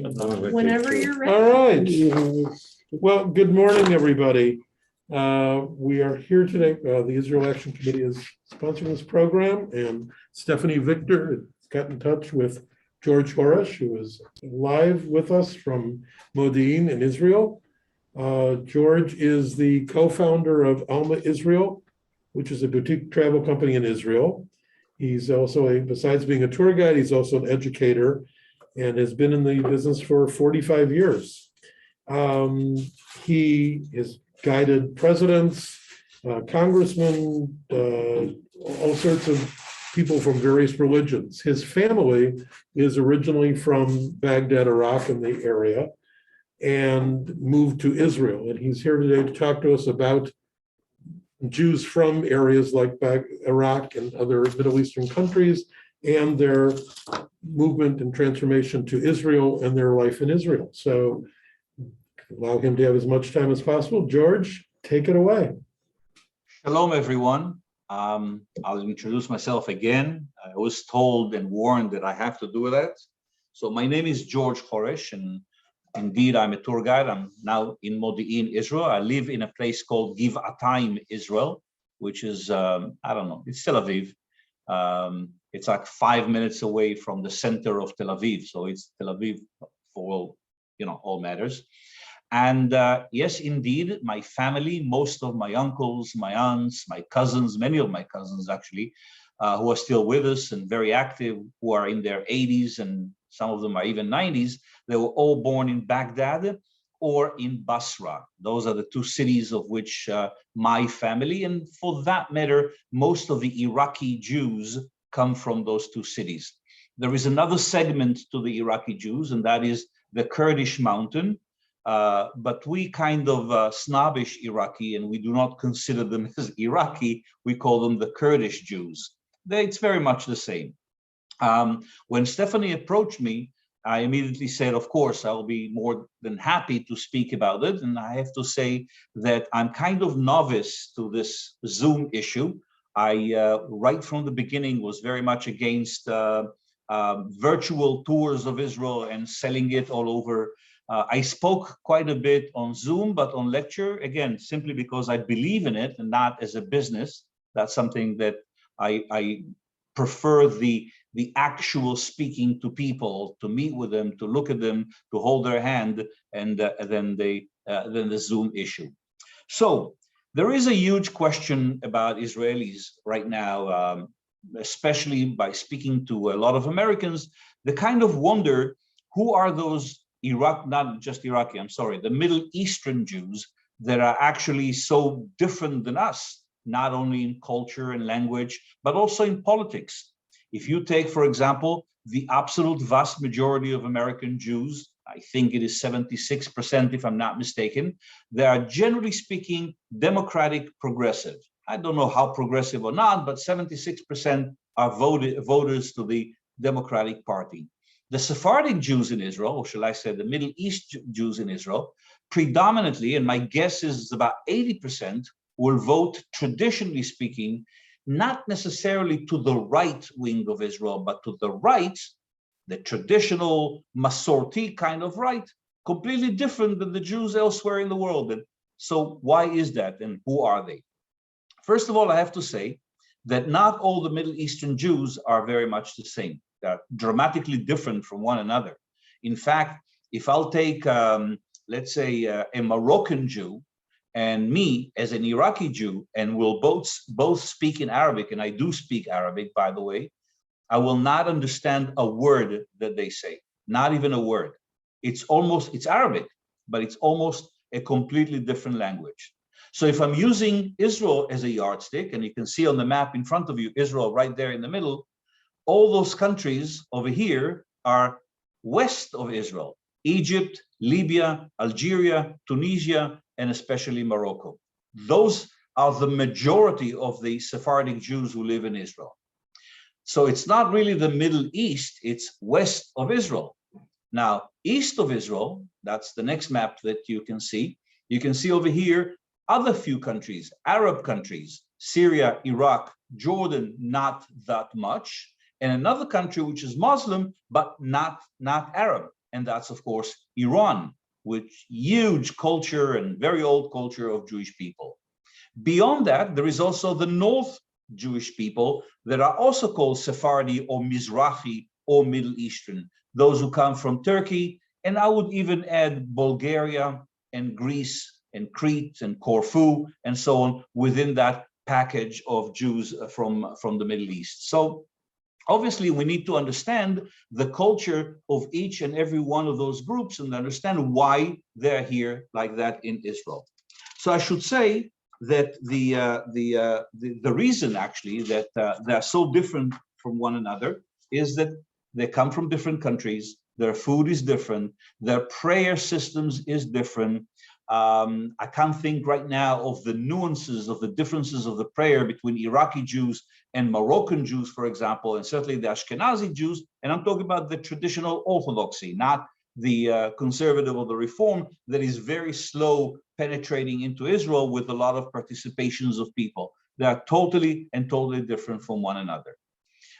Whenever you're ready. All right. Well, good morning, everybody. We are here today. The Israel Action Committee is sponsoring this program, and Stephanie Victor got in touch with George Horesh, who is live with us from Modi'in in Israel. George is the co-founder of Alma Israel, which is a boutique travel company in Israel. He's also besides being a tour guide, he's also an educator and has been in the business for 45 years. He has guided presidents, congressmen, all sorts of people from various religions. His family is originally from Baghdad, Iraq, in the area, and moved to Israel. And he's here today to talk to us about Jews from areas like Iraq and other Middle Eastern countries and their movement and transformation to Israel and their life in Israel. So allow him to have as much time as possible. George, take it away. Shalom, everyone. I'll introduce myself again. I was told and warned that I have to do that. So my name is George Horesh, and indeed, I'm a tour guide. I'm now in Modi'in, Israel. I live in a place called Givatayim, Israel, which is, I don't know, it's Tel Aviv. It's like 5 minutes away from the center of Tel Aviv. So it's Tel Aviv for, all matters. And yes, indeed, my family, most of my uncles, my aunts, my cousins, many of my cousins actually, who are still with us and very active, who are in their 80s and some of them are even 90s, they were all born in Baghdad or in Basra. Those are the two cities of which my family, and for that matter, most of the Iraqi Jews come from those two cities. There is another segment to the Iraqi Jews, and that is the Kurdish mountain. But we kind of snobbish Iraqi, and we do not consider them as Iraqi. We call them the Kurdish Jews. It's very much the same. When Stephanie approached me, I immediately said, of course, I'll be more than happy to speak about it. And I have to say that I'm kind of novice to this Zoom issue. I, right from the beginning, was very much against virtual tours of Israel and selling it all over. I spoke quite a bit on Zoom, but on lecture, again, simply because I believe in it and not as a business. That's something that I prefer the actual speaking to people, to meet with them, to look at them, to hold their hand, and then the Zoom issue. So there is a huge question about Israelis right now, especially by speaking to a lot of Americans. They kind of wonder, who are those not just Iraqi, I'm sorry, the Middle Eastern Jews that are actually so different than us, not only in culture and language, but also in politics. If you take, for example, the absolute vast majority of American Jews, I think it is 76%, if I'm not mistaken, they are generally speaking democratic progressive. I don't know how progressive or not, but 76% are voters to the Democratic Party. The Sephardic Jews in Israel, or shall I say the Middle East Jews in Israel, predominantly, and my guess is about 80%, will vote, traditionally speaking, not necessarily to the right wing of Israel, but to the right, the traditional Masorti kind of right, completely different than the Jews elsewhere in the world. And so why is that, and who are they? First of all, I have to say that not all the Middle Eastern Jews are very much the same. They're dramatically different from one another. In fact, if I'll take, let's say, a Moroccan Jew and me as an Iraqi Jew, and we'll both speak in Arabic, and I do speak Arabic, by the way, I will not understand a word that they say, not even a word. It's Arabic, but it's almost a completely different language. So if I'm using Israel as a yardstick, and you can see on the map in front of you, Israel right there in the middle, all those countries over here are west of Israel: Egypt, Libya, Algeria, Tunisia, and especially Morocco. Those are the majority of the Sephardic Jews who live in Israel. So it's not really the Middle East, it's west of Israel. Now, east of Israel, that's the next map that you can see. You can see over here other few countries, Arab countries, Syria, Iraq, Jordan, not that much, and another country which is Muslim, but not Arab, and that's, of course, Iran, with huge culture and very old culture of Jewish people. Beyond that, there is also the North Jewish people that are also called Sephardi or Mizrahi or Middle Eastern, those who come from Turkey, and I would even add Bulgaria and Greece and Crete and Corfu and so on within that package of Jews from the Middle East. So obviously, we need to understand the culture of each and every one of those groups and understand why they're here like that in Israel. So I should say that the reason actually that they're so different from one another is that they come from different countries, their food is different, their prayer systems is different. I can't think right now of the nuances of the differences of the prayer between Iraqi Jews and Moroccan Jews, for example, and certainly the Ashkenazi Jews. And I'm talking about the traditional Orthodoxy, not the conservative or the Reform that is very slow penetrating into Israel with a lot of participations of people. They are totally different from one another.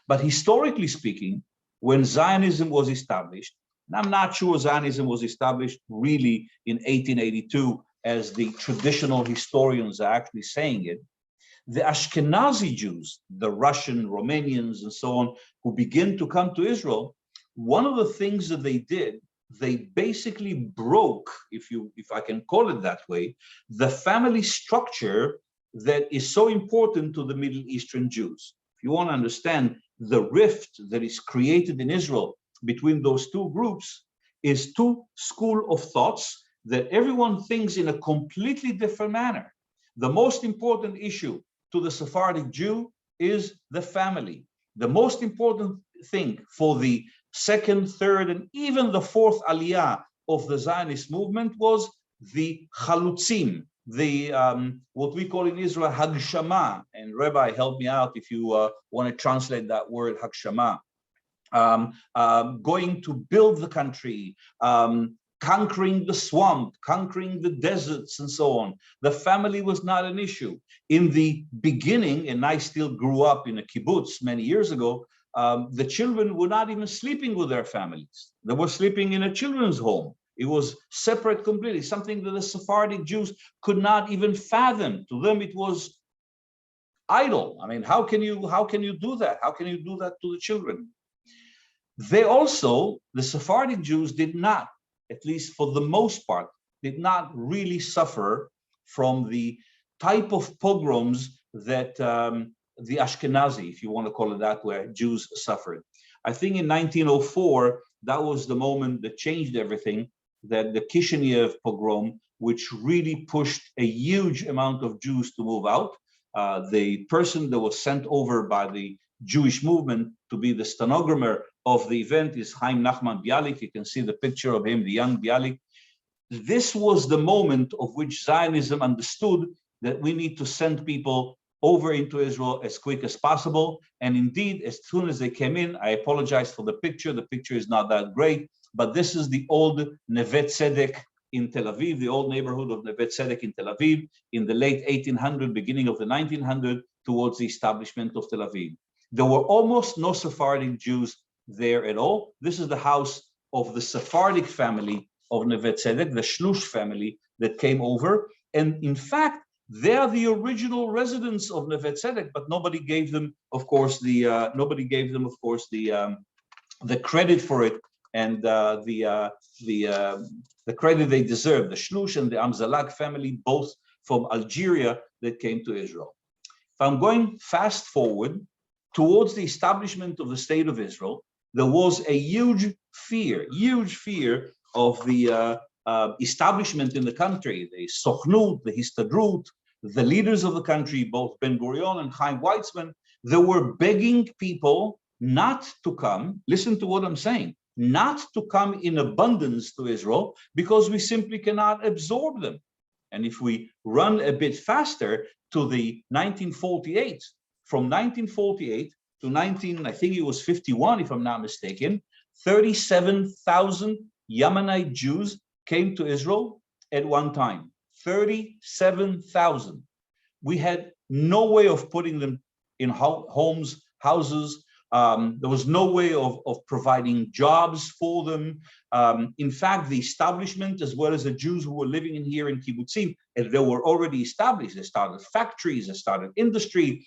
But historically speaking, when Zionism was established, and I'm not sure Zionism was established really in 1882, as the traditional historians are actually saying it, the Ashkenazi Jews, the Russian, Romanians, and so on, who begin to come to Israel, one of the things that they did, they basically broke, if I can call it that way, the family structure that is so important to the Middle Eastern Jews. If you want to understand the rift that is created in Israel between those two groups, is two schools of thoughts that everyone thinks in a completely different manner. The most important issue to the Sephardic Jew is the family. The most important thing for the second, third, and even the fourth aliyah of the Zionist movement was the chalutzim, the what we call in Israel hagshama. And Rabbi, help me out if you want to translate that word hagshama. Going to build the country, conquering the swamp, conquering the deserts, and so on. The family was not an issue. In the beginning, and I still grew up in a kibbutz many years ago, the children were not even sleeping with their families. They were sleeping in a children's home. It was separate completely, something that the Sephardic Jews could not even fathom. To them, it was idle. I mean, how can you do that? How can you do that to the children? They also, the Sephardic Jews did not, at least for the most part, did not really suffer from the type of pogroms that the Ashkenazi, if you want to call it that way, Jews suffered. I think in 1904, that was the moment that changed everything, that the Kishinev pogrom, which really pushed a huge amount of Jews to move out. The person that was sent over by the Jewish movement to be the stenographer of the event is Chaim Nachman Bialik. You can see the picture of him, the young Bialik. This was the moment of which Zionism understood that we need to send people over into Israel as quick as possible. And indeed, as soon as they came in, I apologize for the picture. The picture is not that great, but this is the old Nevet Zedek in Tel Aviv, the old neighborhood of Nevet Zedek in Tel Aviv in the late 1800s, beginning of the 1900s, towards the establishment of Tel Aviv. There were almost no Sephardic Jews there at all. This is the house of the Sephardic family of Nevet Zedek, the Shlush family that came over. And in fact, they are the original residents of Nevet Zedek, but nobody gave them, of course, the credit for it and the credit they deserve. The Shlush and the Amzalag family, both from Algeria, that came to Israel. If I'm going fast forward towards the establishment of the state of Israel, there was a huge fear of the establishment in the country, the Sochnut, the Histadrut, the leaders of the country, both Ben Gurion and Chaim Weizmann, they were begging people not to come, listen to what I'm saying, not to come in abundance to Israel because we simply cannot absorb them. And if we run a bit faster to the 1948, from 1948 to I think it was 51, if I'm not mistaken, 37,000 Yemenite Jews came to Israel at one time. 37,000. We had no way of putting them in homes, houses. There was no way of providing jobs for them. In fact, the establishment, as well as the Jews who were living in here in kibbutzim, and they were already established. They started factories, they started industry.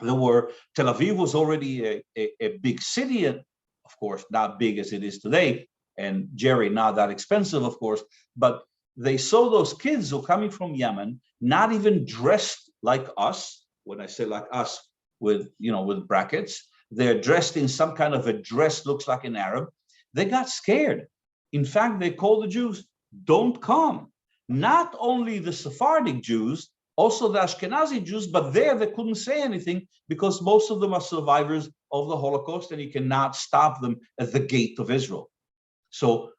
Tel Aviv was already a big city, and of course, not big as it is today. And Jerry, not that expensive, of course, but they saw those kids who are coming from Yemen, not even dressed like us. When I say like us, with brackets, they're dressed in some kind of a dress, looks like an Arab. They got scared. In fact, they called the Jews, don't come. Not only the Sephardic Jews, also the Ashkenazi Jews, but there they couldn't say anything because most of them are survivors of the Holocaust and you cannot stop them at the gate of Israel. So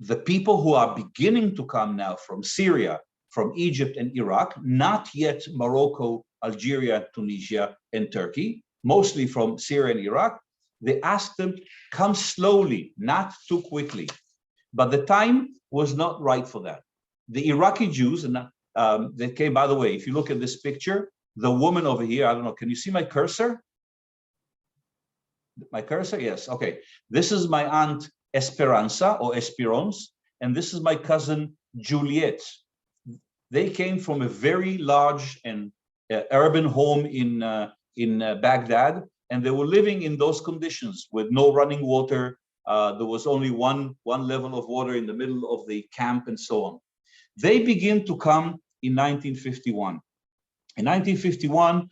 the people who are beginning to come now from Syria, from Egypt and Iraq, not yet Morocco, Algeria, Tunisia, and Turkey, mostly from Syria and Iraq, they asked them, come slowly, not too quickly. But the time was not right for that. The Iraqi Jews, and they came, by the way, if you look at this picture, the woman over here, I don't know, can you see my cursor? My cursor, yes, okay. This is my aunt Esperanza or Esperance, and this is my cousin Juliet. They came from a very large and urban home in Baghdad, and they were living in those conditions with no running water. There was only one level of water in the middle of the camp and so on. They begin to come in 1951. In 1951,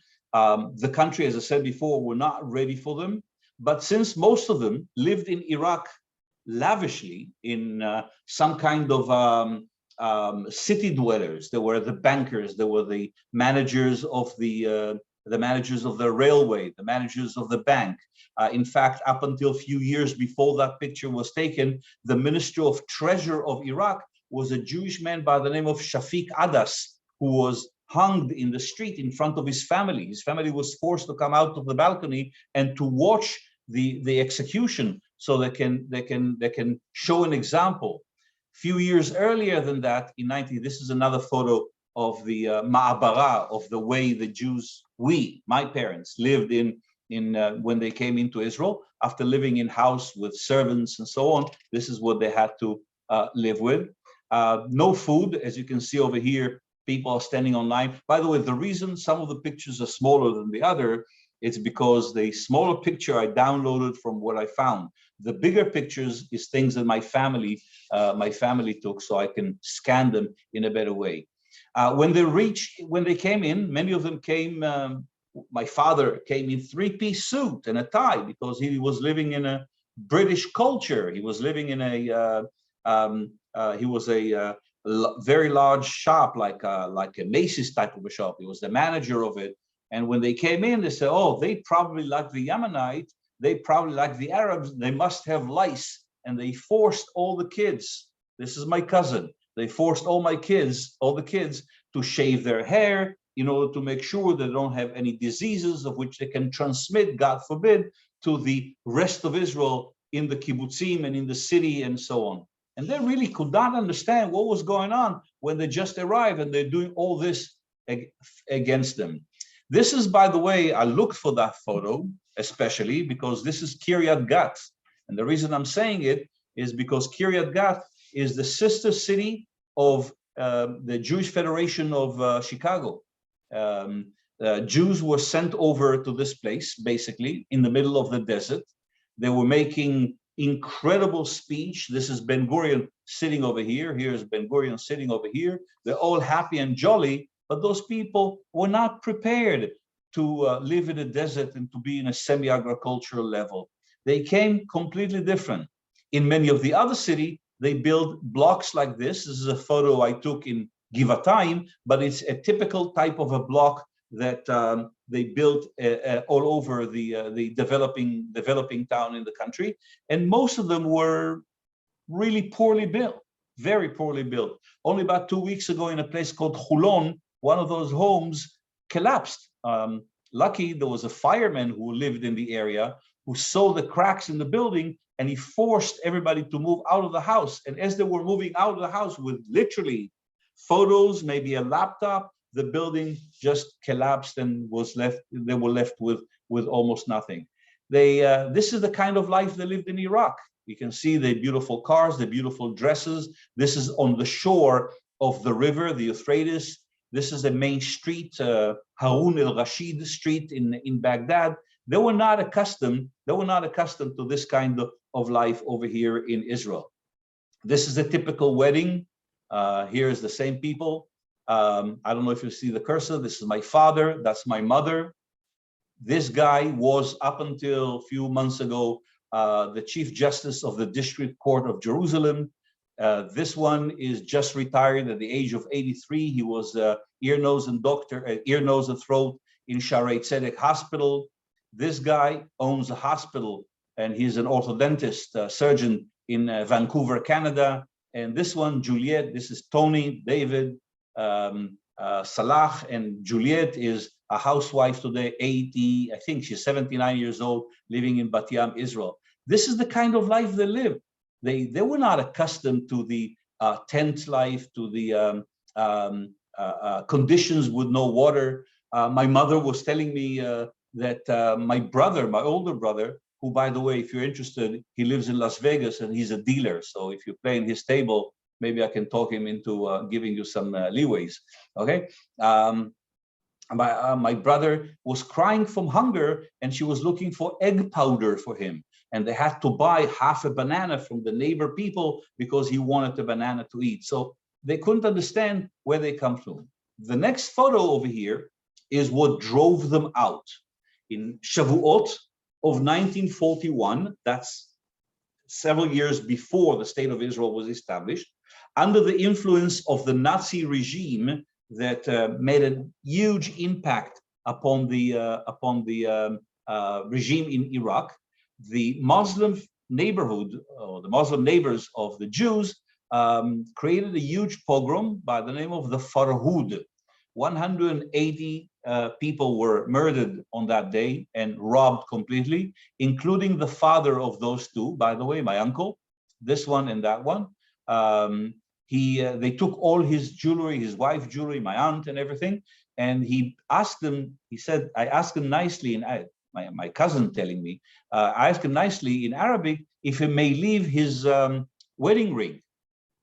the country, as I said before, were not ready for them. But since most of them lived in Iraq lavishly in some kind of city dwellers, there were the bankers, there were the managers of the railway, the managers of the bank. In fact, up until a few years before that picture was taken, the Minister of Treasure of Iraq was a Jewish man by the name of Shafiq Adas, who was hung in the street in front of his family. His family was forced to come out of the balcony and to watch the execution so they can show an example. Few years earlier than that, in this is another photo of the ma'abara, of the way the Jews, my parents, lived in when they came into Israel. After living in house with servants and so on, this is what they had to live with. No food, as you can see over here, people are standing online. By the way, the reason some of the pictures are smaller than the other, it's because the smaller picture I downloaded from what I found. The bigger pictures is things that my family took, so I can scan them in a better way. When they came in, many of them came. My father came in three-piece suit and a tie because he was living in a British culture. He was living in a very large shop, like a Macy's type of a shop. He was the manager of it. And when they came in, they said, "Oh, they probably like the Yemenite. They probably like the Arabs. They must have lice." And they forced all the kids. This is my cousin. They forced all the kids, to shave their hair in order to make sure they don't have any diseases of which they can transmit, God forbid, to the rest of Israel in the kibbutzim and in the city and so on. And they really could not understand what was going on when they just arrived and they're doing all this against them. This is, by the way, I looked for that photo, especially because this is Kiryat Gat. And the reason I'm saying it is because Kiryat Gat is the sister city of the Jewish Federation of Chicago. Jews were sent over to this place, basically, in the middle of the desert. They were making incredible speech. This is Ben Gurion sitting over here. Here's Ben Gurion sitting over here. They're all happy and jolly, but those people were not prepared to live in a desert and to be in a semi-agricultural level. They came completely different. In many of the other cities, they build blocks like this. This is a photo I took in Givatayim, but it's a typical type of a block that they built all over the developing town in the country. And most of them were really poorly built, very poorly built. Only about 2 weeks ago in a place called Hulon, one of those homes collapsed. Lucky there was a fireman who lived in the area who saw the cracks in the building, and he forced everybody to move out of the house. And as they were moving out of the house with literally photos, maybe a laptop, the building just collapsed and they were left with almost nothing. This is the kind of life they lived in Iraq. You can see the beautiful cars, the beautiful dresses. This is on the shore of the river, the Euphrates. This is the main street, Harun al-Rashid Street in Baghdad. They were not accustomed to this kind of life over here in Israel. This is a typical wedding. Here is the same people. I don't know if you see the cursor. This is my father. That's my mother. This guy was, up until a few months ago, the Chief Justice of the District Court of Jerusalem. This one is just retired at the age of 83. He was ear, nose, and throat in Shaarei Zedek Hospital. This guy owns a hospital, and he's an orthodontist surgeon in Vancouver, Canada. And this one, Juliet, this is Tony, David, Salah, and Juliet is a housewife today, 80, I think she's 79 years old, living in Bat Yam, Israel. This is the kind of life they live. They were not accustomed to the tent life, to the conditions with no water. My mother was telling me that my brother, my older brother, who, by the way, if you're interested, he lives in Las Vegas and he's a dealer. So if you play in his table, maybe I can talk him into giving you some leeways, okay? My brother was crying from hunger and she was looking for egg powder for him. And they had to buy half a banana from the neighbor people because he wanted the banana to eat. So they couldn't understand where they come from. The next photo over here is what drove them out. In Shavuot of 1941, that's several years before the State of Israel was established, under the influence of the Nazi regime that made a huge impact upon the regime in Iraq, the Muslim neighborhood, or the Muslim neighbors of the Jews, created a huge pogrom by the name of the Farhud. 180 people were murdered on that day and robbed completely, including the father of those two, by the way, my uncle, this one and that one. They took all his jewelry, his wife's jewelry, my aunt and everything. And he asked them, he said, I asked him nicely, and my cousin telling me, I asked him nicely in Arabic if he may leave his wedding ring.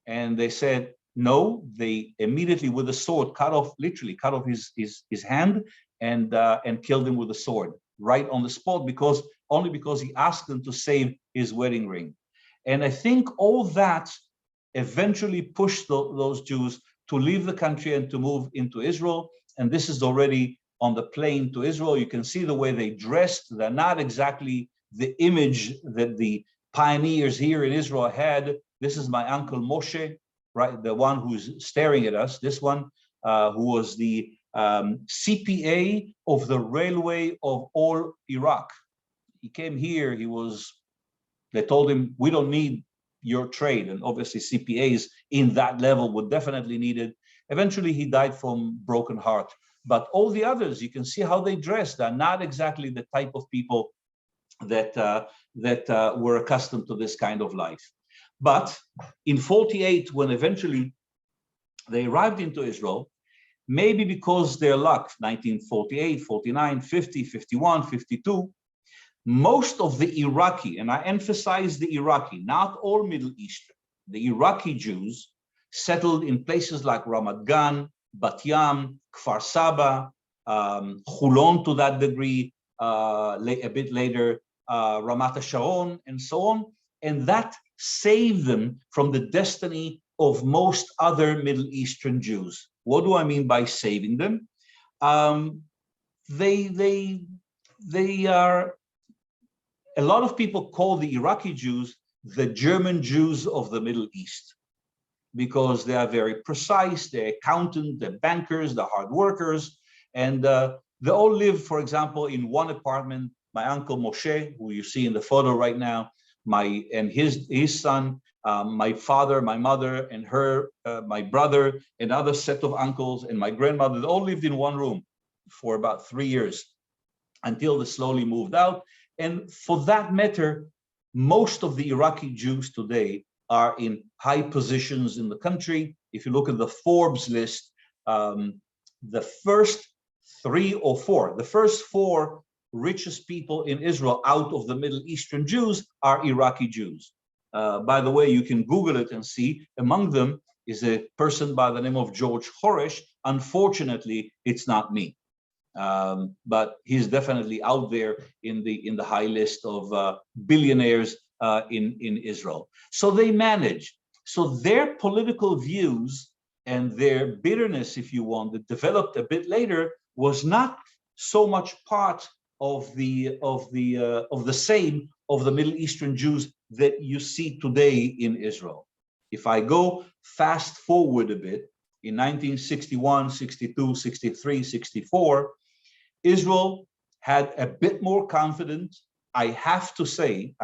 And they said, no. They immediately with a sword literally cut off his hand and killed him with a sword right on the spot, only because he asked them to save his wedding ring. And I think all that eventually pushed those Jews to leave the country and to move into Israel. And this is already on the plane to Israel. You can see the way they dressed. They're not exactly the image that the pioneers here in Israel had. This is my uncle Moshe, right? The one who's staring at us, this one, who was the CPA of the railway of all Iraq. He came here, they told him, we don't need your trade. And obviously CPAs in that level were definitely needed. Eventually he died from broken heart. But all the others, you can see how they dress. They're not exactly the type of people that were accustomed to this kind of life. But in 48, when eventually they arrived into Israel, maybe because their luck, 1948, 49, 50, 51, 52, most of the Iraqi, and I emphasize the Iraqi, not all Middle Eastern, the Iraqi Jews settled in places like Ramat Gan, Bat Yam, Kfar Saba, Hulon to that degree, a bit later, Ramat HaSharon, and so on. And that saved them from the destiny of most other Middle Eastern Jews. What do I mean by saving them? They are, a lot of people call the Iraqi Jews the German Jews of the Middle East, because they are very precise, they're accountants, they're bankers, they're hard workers, and they all live, for example, in one apartment. My uncle Moshe, who you see in the photo right now, his son, my father, my mother, and my brother, another set of uncles, and my grandmother, they all lived in one room for about 3 years until they slowly moved out. And for that matter, most of the Iraqi Jews today are in high positions in the country. If you look at the Forbes list, the first 3 or 4, the first 4 richest people in Israel out of the Middle Eastern Jews are Iraqi Jews. By the way, you can Google it and see among them is a person by the name of George Horesh. Unfortunately, it's not me. But he's definitely out there in the high list of billionaires in Israel. So they manage. So their political views and their bitterness, if you want, that developed a bit later, was not so much part of the same of the Middle Eastern Jews that you see today in Israel. If I go fast forward a bit, in 1961, 62, 63, 64, Israel had a bit more confidence. I have to say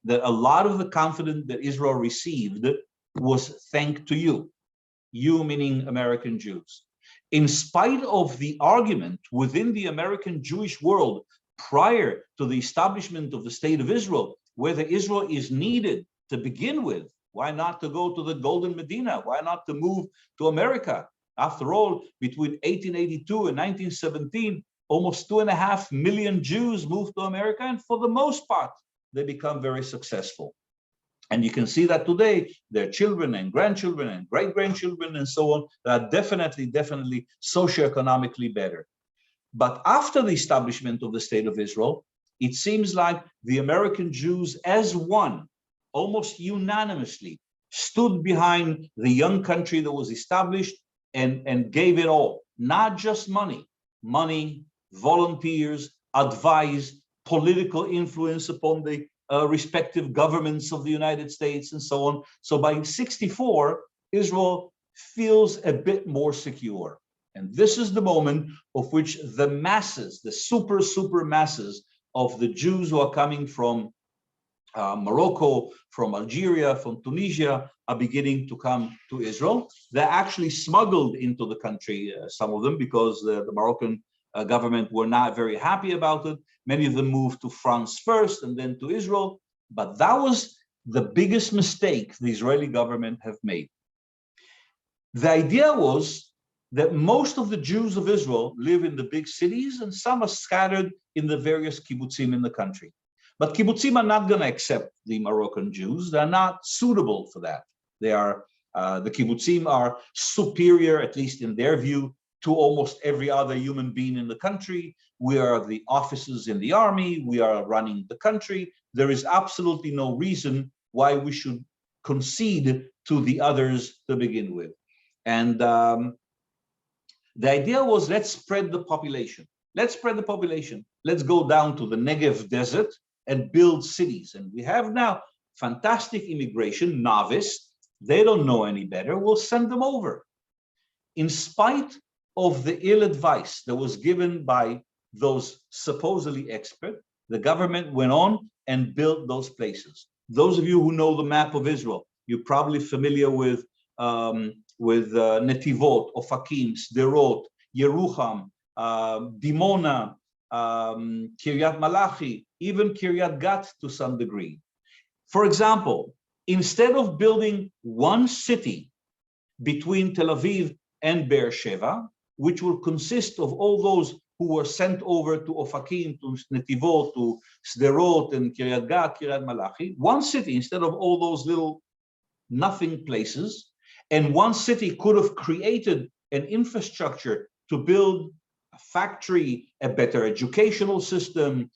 that a lot of the confidence that Israel received was thanks to you meaning American Jews. In spite of the argument within the American Jewish world prior to the establishment of the State of Israel, whether Israel is needed to begin with, why not to go to the Golden Medina? Why not to move to America? After all, between 1882 and 1917, almost 2.5 million Jews moved to America, and for the most part, they become very successful. And you can see that today, their children and grandchildren and great-grandchildren and so on are definitely socioeconomically better. But after the establishment of the State of Israel, it seems like the American Jews as one, almost unanimously, stood behind the young country that was established and gave it all, not just money, volunteers, advice, political influence upon the respective governments of the United States and so on. So by 64, Israel feels a bit more secure. And this is the moment of which the masses, the super masses of the Jews who are coming from Morocco, from Algeria, from Tunisia, are beginning to come to Israel. They're actually smuggled into the country, some of them, because the Moroccan government were not very happy about it. Many of them moved to France first and then to Israel. But that was the biggest mistake the Israeli government have made. The idea was that most of the Jews of Israel live in the big cities and some are scattered in the various kibbutzim in the country. But kibbutzim are not going to accept the Moroccan Jews. They're not suitable for that. They are, the kibbutzim are superior, at least in their view, to almost every other human being in the country. We are the officers in the army. We are running the country. There is absolutely no reason why we should concede to the others to begin with. And the idea was, let's spread the population. Let's spread the population. Let's go down to the Negev desert and build cities. And we have now fantastic immigration, novice. They don't know any better. We'll send them over. In spite of the ill advice that was given by those supposedly experts, the government went on and built those places. Those of you who know the map of Israel, you're probably familiar with Netivot, Ofakim, Sderot, Yerucham, Dimona, Kiryat Malachi, even Kiryat Gat to some degree. For example, instead of building one city between Tel Aviv and Beersheva, which will consist of all those who were sent over to Ofakim, to Netivot, to Sderot and Kiryat Gat, Kiryat Malachi, one city instead of all those little nothing places, and one city could have created an infrastructure to build a factory, a better educational system,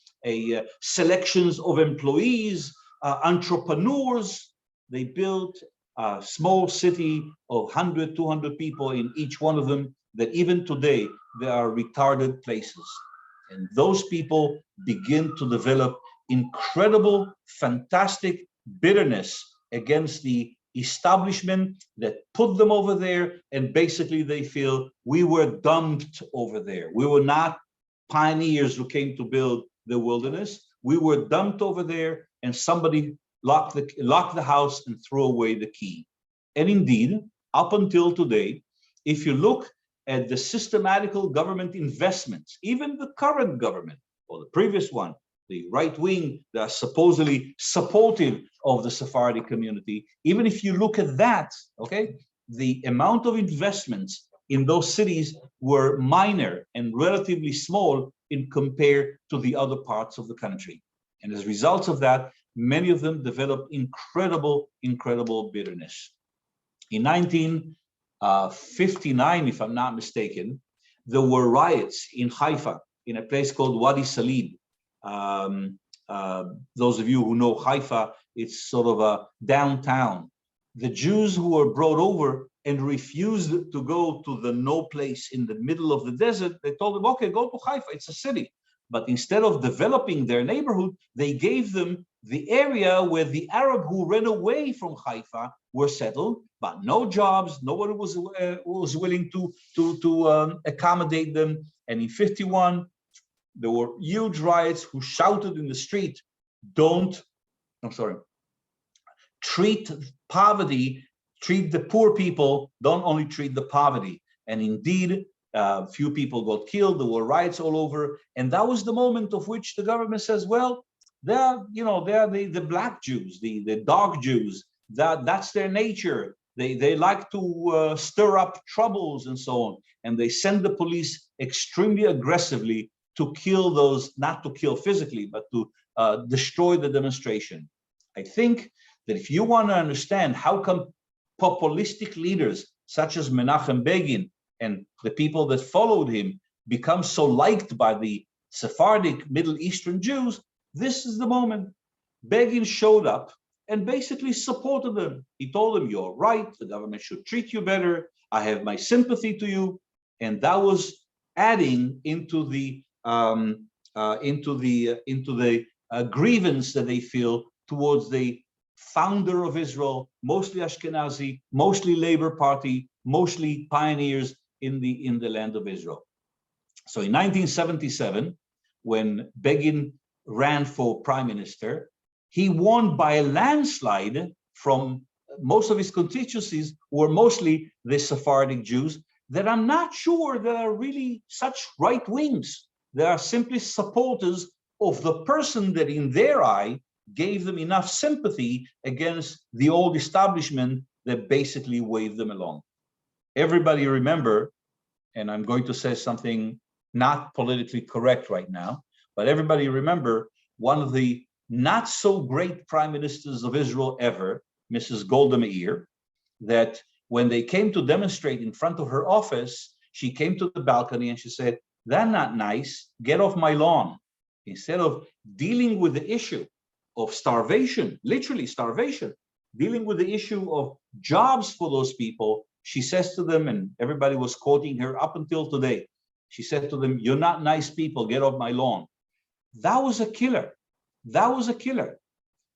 selections of employees, entrepreneurs. They built a small city of 100, 200 people in each one of them, that even today, they are retarded places. And those people begin to develop incredible, fantastic bitterness against the establishment that put them over there, and basically they feel we were dumped over there. We were not pioneers who came to build the wilderness. We were dumped over there, and somebody locked the house and threw away the key. And indeed, up until today, if you look at the systematical government investments, even the current government or the previous one, the right wing that are supposedly supportive of the Sephardi community, even if you look at that, okay, the amount of investments in those cities were minor and relatively small in compare to the other parts of the country. And as a result of that, many of them developed incredible bitterness. In 1959, if I'm not mistaken, there were riots in Haifa, in a place called Wadi Salid. Those of you who know Haifa, it's sort of a downtown. The Jews who were brought over and refused to go to the no place in the middle of the desert, they told them, okay, go to Haifa, it's a city. But instead of developing their neighborhood, they gave them the area where the Arab who ran away from Haifa were settled, but no jobs, nobody was willing to accommodate them. And in 51, there were huge riots who shouted in the street, treat poverty, treat the poor people, don't only treat the poverty. And indeed, few people got killed, there were riots all over. And that was the moment of which the government says, well, they're the black Jews, the dog Jews, that's their nature. They like to stir up troubles and so on. And they send the police extremely aggressively to kill those, not to kill physically, but to destroy the demonstration. I think that if you want to understand how come populistic leaders such as Menachem Begin and the people that followed him become so liked by the Sephardic Middle Eastern Jews, this is the moment. Begin showed up and basically supported them. He told them, you're right, the government should treat you better, I have my sympathy to you. And that was adding into the grievance that they feel towards the founder of Israel, mostly Ashkenazi, mostly Labor Party, mostly pioneers in the land of Israel. So in 1977, when Begin ran for prime minister, he won by a landslide from most of his constituencies were mostly the Sephardic Jews that I'm not sure that are really such right wings. They are simply supporters of the person that in their eye gave them enough sympathy against the old establishment that basically waved them along. Everybody remember, and I'm going to say something not politically correct right now, but everybody remember one of the not so great prime ministers of Israel ever, Mrs. Golda Meir, that when they came to demonstrate in front of her office, she came to the balcony and she said, "That's not nice, get off my lawn." Instead of dealing with the issue of starvation, literally starvation, dealing with the issue of jobs for those people, she says to them, and everybody was quoting her up until today, she said to them, "You're not nice people, get off my lawn." That was a killer. That was a killer.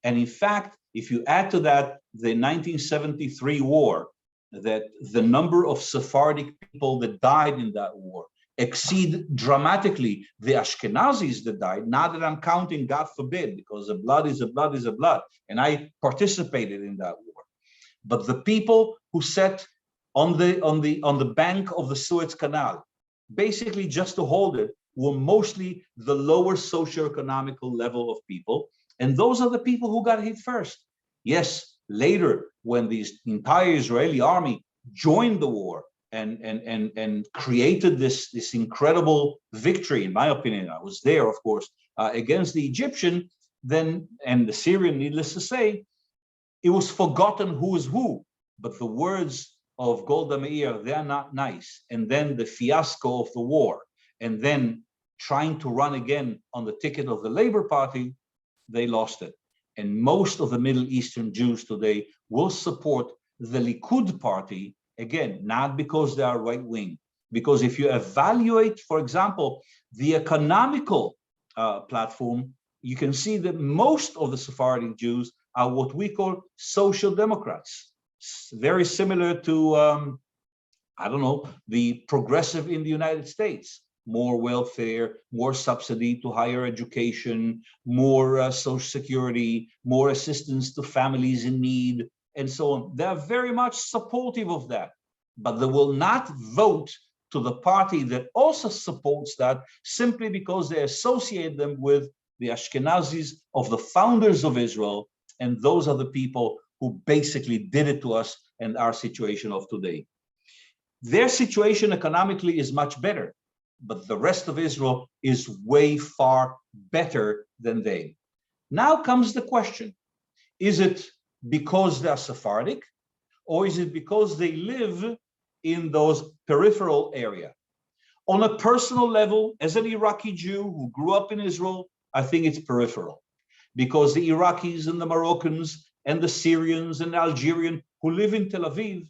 And in fact, if you add to that the 1973 war, that the number of Sephardic people that died in that war exceed dramatically the Ashkenazis that died. Not that I'm counting, God forbid, because a blood is a blood is a blood, and I participated in that war. But the people who sat on the bank of the Suez Canal, basically just to hold it, were mostly the lower socioeconomical level of people, and those are the people who got hit first. Yes, later, when the entire Israeli army joined the war and created this incredible victory, in my opinion, I was there, of course, against the Egyptian, then, and the Syrian, needless to say, it was forgotten who is who. But the words of Golda Meir, they're not nice. And then the fiasco of the war, and then trying to run again on the ticket of the Labor Party, they lost it. And most of the Middle Eastern Jews today will support the Likud party, again, not because they are right-wing, because if you evaluate, for example, the economical platform, you can see that most of the Sephardic Jews are what we call social democrats, very similar to, I don't know, the progressive in the United States. More welfare, more subsidy to higher education, more social security, more assistance to families in need, and so on. They're very much supportive of that, but they will not vote to the party that also supports that simply because they associate them with the Ashkenazis of the founders of Israel, and those are the people who basically did it to us and our situation of today. Their situation economically is much better. but the rest of Israel is way far better than they. Now comes the question, is it because they're Sephardic, or is it because they live in those peripheral areas? On a personal level, as an Iraqi Jew who grew up in Israel, I think it's peripheral, because the Iraqis and the Moroccans and the Syrians and the Algerians who live in Tel Aviv,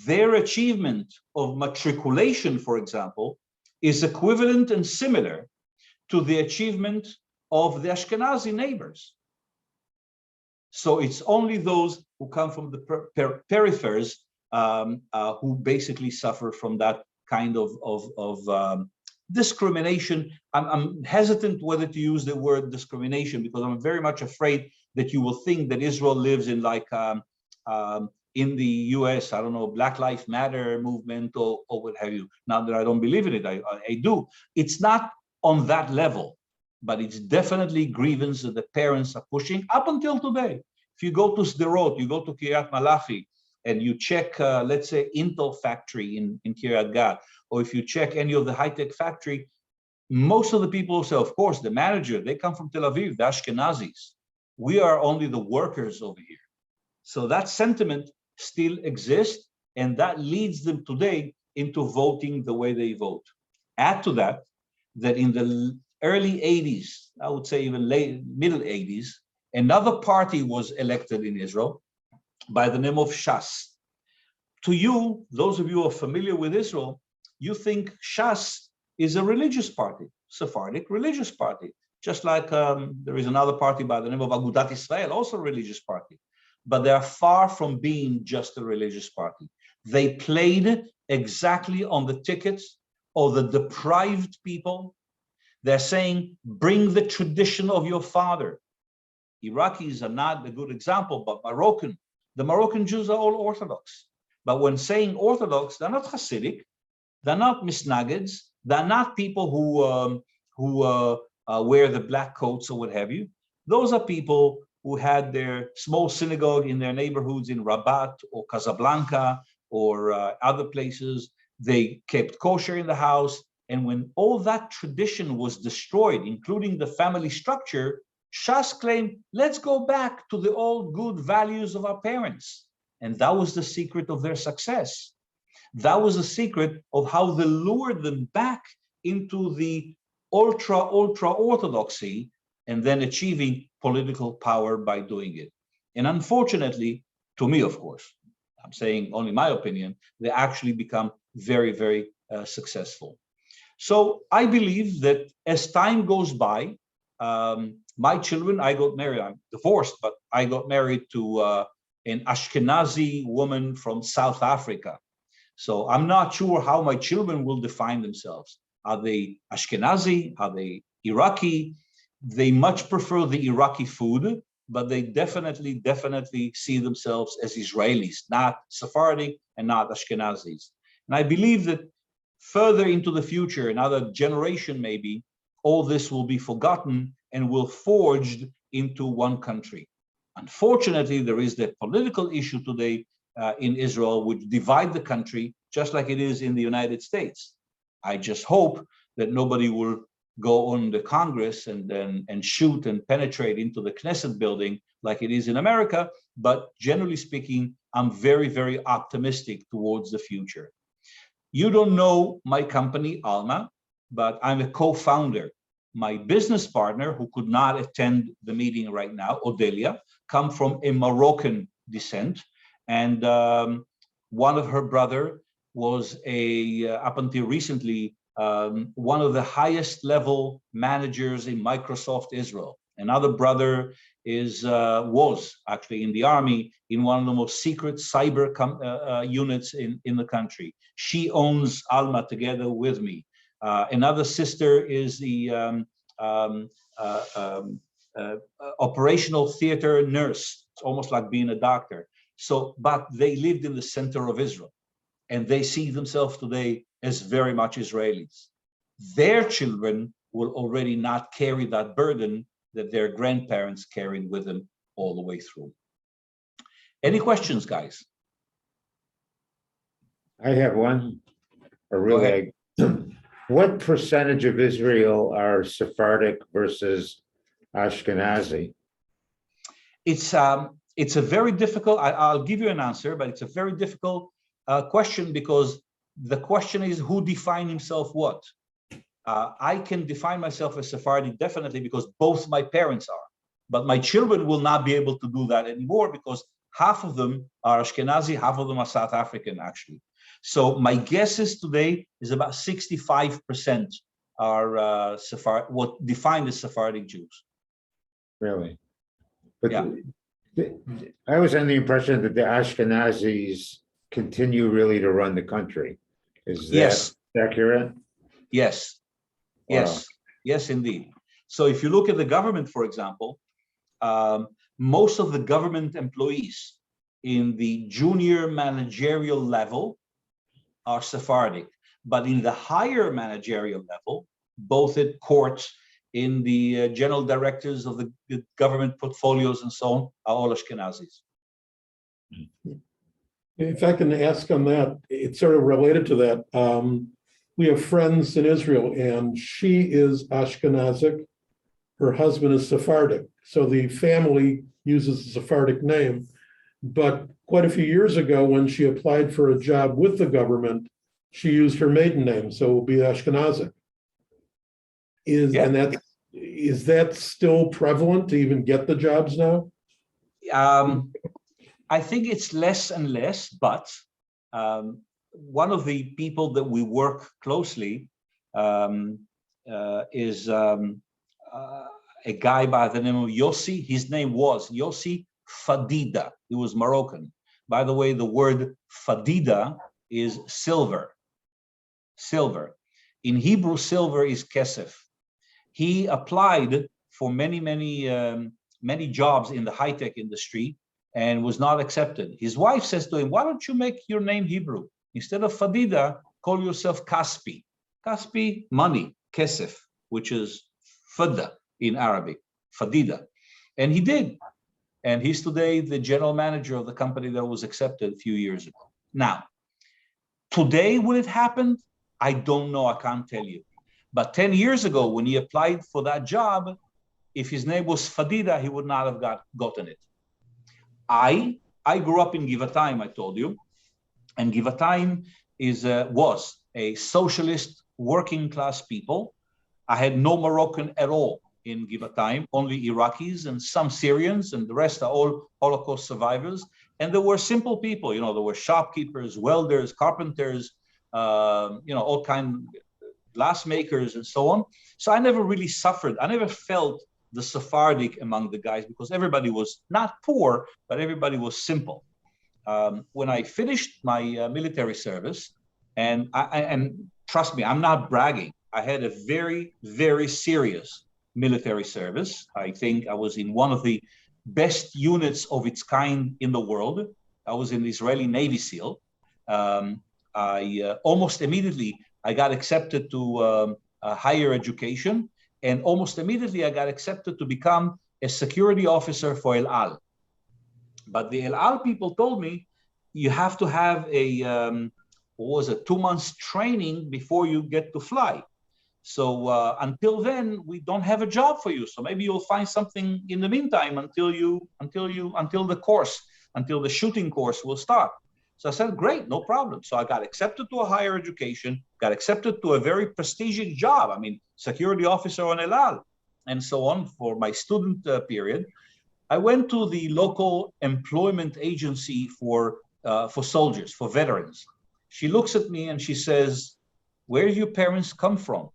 their achievement of matriculation, for example, is equivalent and similar to the achievement of the Ashkenazi neighbors. So it's only those who come from the peripheries who basically suffer from that kind of discrimination. I'm hesitant whether to use the word discrimination, because I'm very much afraid that you will think that Israel lives in like in the US, I don't know, Black Lives Matter movement or what have you. Not that I don't believe in it, I do. It's not on that level, but it's definitely grievance that the parents are pushing up until today. If you go to Sderot, you go to Kiryat Malachi, and you check, let's say, Intel factory in Kiryat Gat, or if you check any of the high-tech factory, most of the people say, of course, the manager, they come from Tel Aviv, the Ashkenazis. We are only the workers over here. So that sentiment still exists, and that leads them today into voting the way they vote. Add to that, that in the early 80s, I would say even late, middle 80s, another party was elected in Israel by the name of Shas. To you, those of you who are familiar with Israel, you think Shas is a religious party, Sephardic religious party, just like there is another party by the name of Agudat Israel, also a religious party. But they are far from being just a religious party. They played exactly on the tickets of the deprived people. They're saying, bring the tradition of your father. Iraqis are not a good example, but the Moroccan Jews are all Orthodox. But when saying Orthodox, they're not Hasidic, they're not Misnageds, they're not people who wear the black coats or what have you. Those are people who had their small synagogue in their neighborhoods in Rabat or Casablanca or other places. They kept kosher in the house. And when all that tradition was destroyed, including the family structure, Shas claimed, let's go back to the old good values of our parents. And that was the secret of their success. That was the secret of how they lured them back into the ultra orthodoxy and then achieving political power by doing it. And unfortunately, to me, of course, I'm saying only my opinion, they actually become very, very successful. So I believe that as time goes by, my children, I got married, I'm divorced, but I got married to an Ashkenazi woman from South Africa. So I'm not sure how my children will define themselves. Are they Ashkenazi? Are they Iraqi? They much prefer the Iraqi food, but they definitely see themselves as Israelis, not Sephardic and not Ashkenazis. And I believe that further into the future, another generation maybe, all this will be forgotten and will forged into one country. Unfortunately, there is that political issue today in Israel which divide the country, just like it is in the United States. I just hope that nobody will go on the Congress and shoot and penetrate into the Knesset building like it is in America. But generally speaking, I'm very, very optimistic towards the future. You don't know my company, Alma, but I'm a co-founder. My business partner, who could not attend the meeting right now, Odelia, come from a Moroccan descent. And one of her brother was up until recently, one of the highest level managers in Microsoft Israel. Another brother was actually in the army in one of the most secret cyber units in the country. She owns Alma together with me. Another sister is the operational theater nurse. It's almost like being a doctor. So, but they lived in the center of Israel, and they see themselves today as very much Israelis. Their children will already not carry that burden that their grandparents carried with them all the way through. Any questions, guys? I have one. Or really, What percentage of Israel are Sephardic versus Ashkenazi? It's a very difficult, I'll give you an answer, but it's a very difficult question, because the question is who define himself what? I can define myself as Sephardi definitely because both my parents are, but my children will not be able to do that anymore because half of them are Ashkenazi, half of them are South African actually. So my guess is today is about 65% are what defined as Sephardic Jews. Really? But Yeah. I was under the impression that the Ashkenazis continue really to run the country. Is that Yes. accurate? Yes. Wow. Yes. Yes, indeed. So if you look at the government, for example, most of the government employees in the junior managerial level are Sephardic, but in the higher managerial level, both at courts, in the general directors of the government portfolios and so on, are all Ashkenazis. If I can ask on that, it's sort of related to that. We have friends in Israel, and she is Ashkenazic. Her husband is Sephardic. So the family uses the Sephardic name. But quite a few years ago, when she applied for a job with the government, she used her maiden name, so it will be Ashkenazic. Is that still prevalent to even get the jobs now? I think it's less and less, but one of the people that we work closely is a guy by the name of Yossi. His name was Yossi Fadida. He was Moroccan. By the way, the word Fadida is silver. Silver. In Hebrew, silver is kesef. He applied for many jobs in the high-tech industry and was not accepted. His wife says to him, why don't you make your name Hebrew? Instead of Fadida, call yourself Kaspi. Kaspi, money, kesef, which is fadda in Arabic, Fadida. And he did. And he's today the general manager of the company that was accepted a few years ago. Now, today, would it happen? I don't know, I can't tell you. But 10 years ago, when he applied for that job, if his name was Fadida, he would not have gotten it. I grew up in Givatayim, I told you, and Givatayim was a socialist working class people. I had no Moroccan at all in Givatayim, only Iraqis and some Syrians, and the rest are all Holocaust survivors. And there were simple people, there were shopkeepers, welders, carpenters, all kind glass makers and so on. So I never really suffered. I never felt the Sephardic among the guys because everybody was not poor, but everybody was simple. When I finished my military service, and trust me, I'm not bragging. I had a very, very serious military service. I think I was in one of the best units of its kind in the world. I was in the Israeli Navy SEAL. I almost immediately, I got accepted to higher education, and almost immediately I got accepted to become a security officer for El Al. But the El Al people told me, you have to have a 2 months training before you get to fly. So until then, we don't have a job for you. So maybe you'll find something in the meantime until the shooting course will start. So I said, great, no problem. So I got accepted to a higher education, got accepted to a very prestigious job. I mean, security officer on El Al, and so on for my student period. I went to the local employment agency for soldiers, for veterans. She looks at me and she says, where do your parents come from?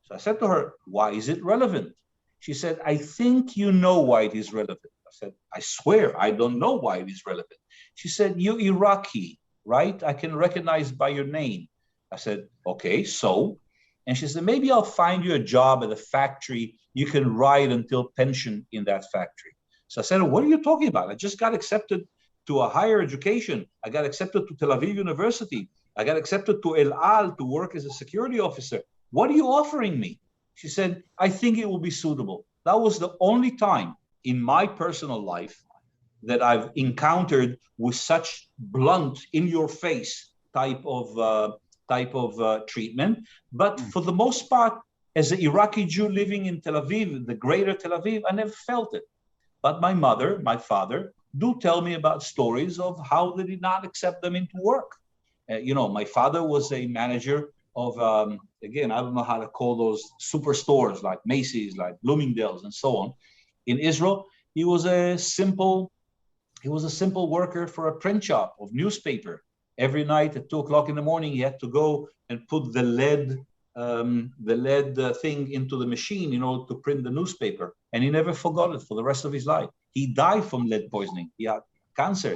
So I said to her, why is it relevant? She said, I think you know why it is relevant. I said, I swear, I don't know why it is relevant. She said, you're Iraqi, right? I can recognize by your name. I said, okay, so? And she said, maybe I'll find you a job at a factory. You can ride until pension in that factory. So I said, what are you talking about? I just got accepted to a higher education. I got accepted to Tel Aviv University. I got accepted to El Al to work as a security officer. What are you offering me? She said, I think it will be suitable. That was the only time in my personal life that I've encountered with such blunt, in your face type of type of treatment. But for the most part, as an Iraqi Jew living in Tel Aviv, the greater Tel Aviv, I never felt it. But my mother, my father, do tell me about stories of how they did not accept them into work. My father was a manager of, again, I don't know how to call those superstores like Macy's, like Bloomingdale's, and so on. In Israel, he was a simple worker for a print shop of newspaper. Every night at 2 o'clock in the morning, he had to go and put the lead thing into the machine in order to print the newspaper. And he never forgot it for the rest of his life. He died from lead poisoning. He had cancer.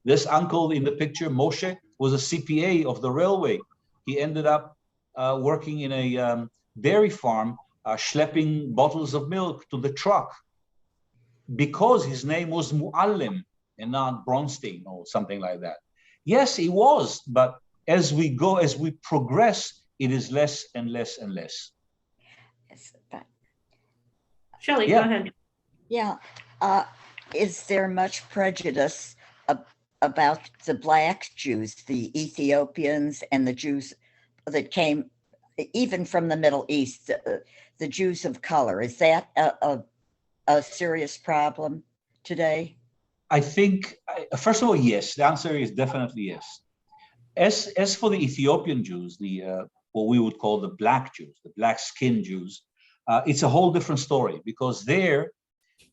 This uncle in the picture, Moshe, was a CPA of the railway. He ended up working in a dairy farm, schlepping bottles of milk to the truck because his name was Muallim and not Bronstein or something like that. Yes, he was, but as we progress, it is less and less and less. Yes, but Shelley, Yeah. go ahead. yeah, is there much prejudice about the Black Jews, the Ethiopians, and the Jews that came even from the Middle East, the Jews of color? Is that a serious problem today? I think, first of all, yes. The answer is definitely yes. As for the Ethiopian Jews, what we would call the Black Jews, the black-skinned Jews, it's a whole different story because they're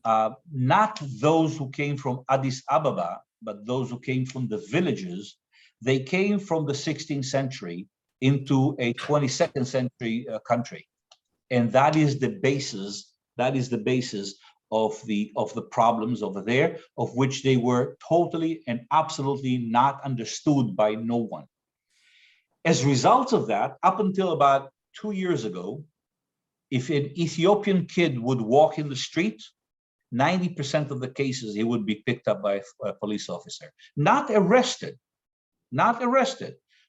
not those who came from Addis Ababa, but those who came from the villages. They came from the 16th century into a 22nd century country, and that is the basis. That is the basis of the problems over there, of which they were totally and absolutely not understood by no one. As a result of that, up until about 2 years ago, if an Ethiopian kid would walk in the street, 90% of the cases he would be picked up by a police officer. Not arrested,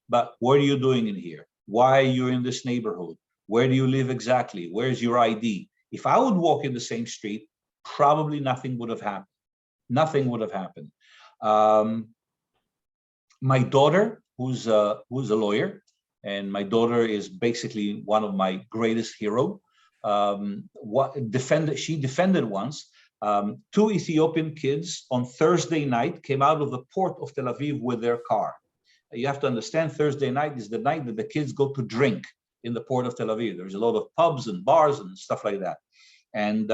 but what are you doing in here? Why are you in this neighborhood? Where do you live exactly? Where's your ID? If I would walk in the same street, probably nothing would have happened. Nothing would have happened. My daughter, who's a lawyer, and my daughter is basically one of my greatest heroes. She defended once 2 Ethiopian kids on Thursday night came out of the port of Tel Aviv with their car. You have to understand, Thursday night is the night that the kids go to drink in the port of Tel Aviv. There's a lot of pubs and bars and stuff like that. And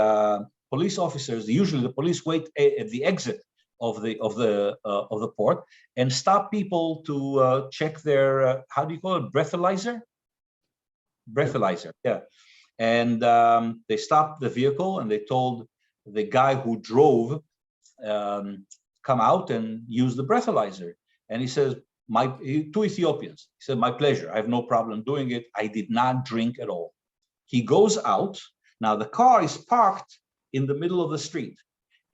police officers, usually the police wait at the exit of the port and stop people to check their how do you call it, breathalyzer, yeah. And they stopped the vehicle and they told the guy who drove come out and use the breathalyzer. And he says, 2 Ethiopians, he said, my pleasure, I have no problem doing it, I did not drink at all. He goes out. Now the car is parked in the middle of the street.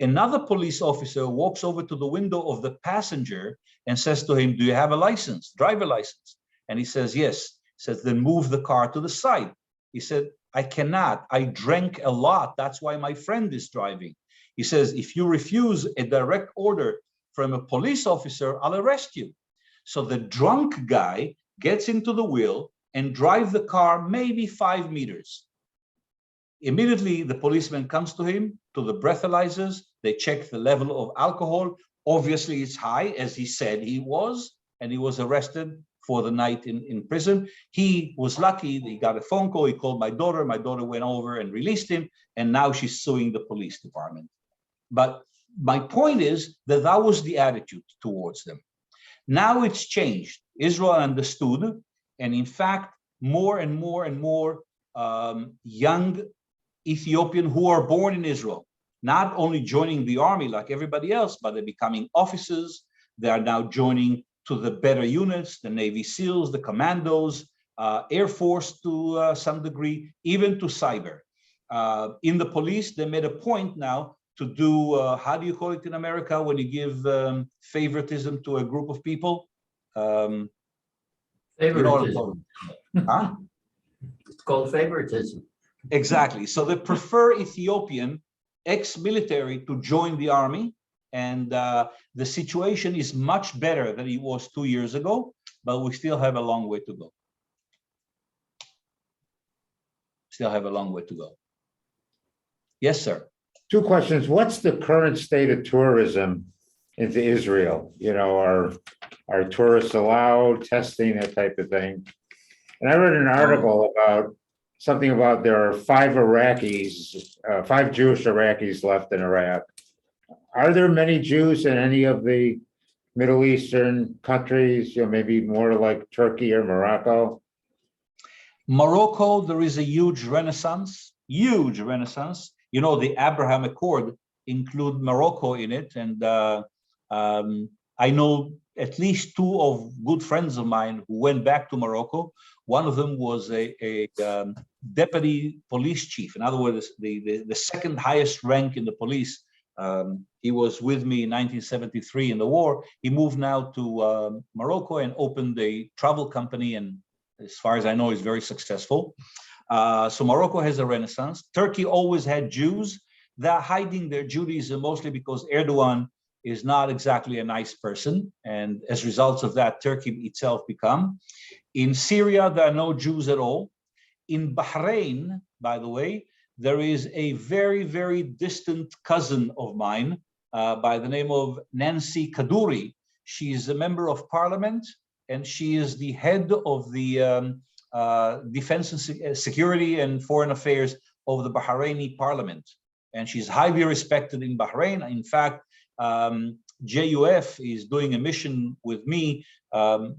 Another police officer walks over to the window of the passenger and says to him, do you have a license, driver license? And he says, yes. He says, then move the car to the side. He said, I cannot, I drank a lot, that's why my friend is driving. He says, if you refuse a direct order from a police officer, I'll arrest you. So the drunk guy gets into the wheel and drives the car maybe 5 meters. Immediately, the policeman comes to him, to the breathalyzers. They check the level of alcohol. Obviously, it's high, as he said he was, and he was arrested for the night in prison. He was lucky. He got a phone call. He called my daughter. My daughter went over and released him, and now she's suing the police department. But my point is that that was the attitude towards them. Now it's changed. Israel understood, and in fact, more and more and more young Ethiopian who are born in Israel, not only joining the army like everybody else, but they're becoming officers. They are now joining to the better units, the Navy SEALs, the commandos, Air Force to some degree, even to cyber. In the police, they made a point now to do, how do you call it in America when you give favoritism to a group of people? Favoritism. Huh? It's called favoritism. Exactly. So they prefer Ethiopian ex-military to join the army. And the situation is much better than it was 2 years ago, but we still have a long way to go. still have a long way to go. Yes, sir. Two questions. What's the current state of tourism into Israel? You know, are tourists allowed, testing, that type of thing? And I read an article about something about there are five Jewish Iraqis left in Iraq. Are there many Jews in any of the Middle Eastern countries, you know, maybe more like Turkey or Morocco? Morocco, there is a huge renaissance, huge renaissance. You know, the Abraham Accord include Morocco in it. And I know at least two of good friends of mine who went back to Morocco. One of them was a deputy police chief. In other words, the second highest rank in the police. He was with me in 1973 in the war. He moved now to Morocco and opened a travel company, and as far as I know, is very successful. So Morocco has a renaissance. Turkey always had Jews. They're hiding their Judaism mostly because Erdogan is not exactly a nice person. And as a result of that, Turkey itself become. In Syria, there are no Jews at all. In Bahrain, by the way, there is a very, very distant cousin of mine by the name of Nancy Kaduri. She is a member of parliament, and she is the head of the Defense and Security and Foreign Affairs of the Bahraini parliament. And she's highly respected in Bahrain. In fact, JUF is doing a mission with me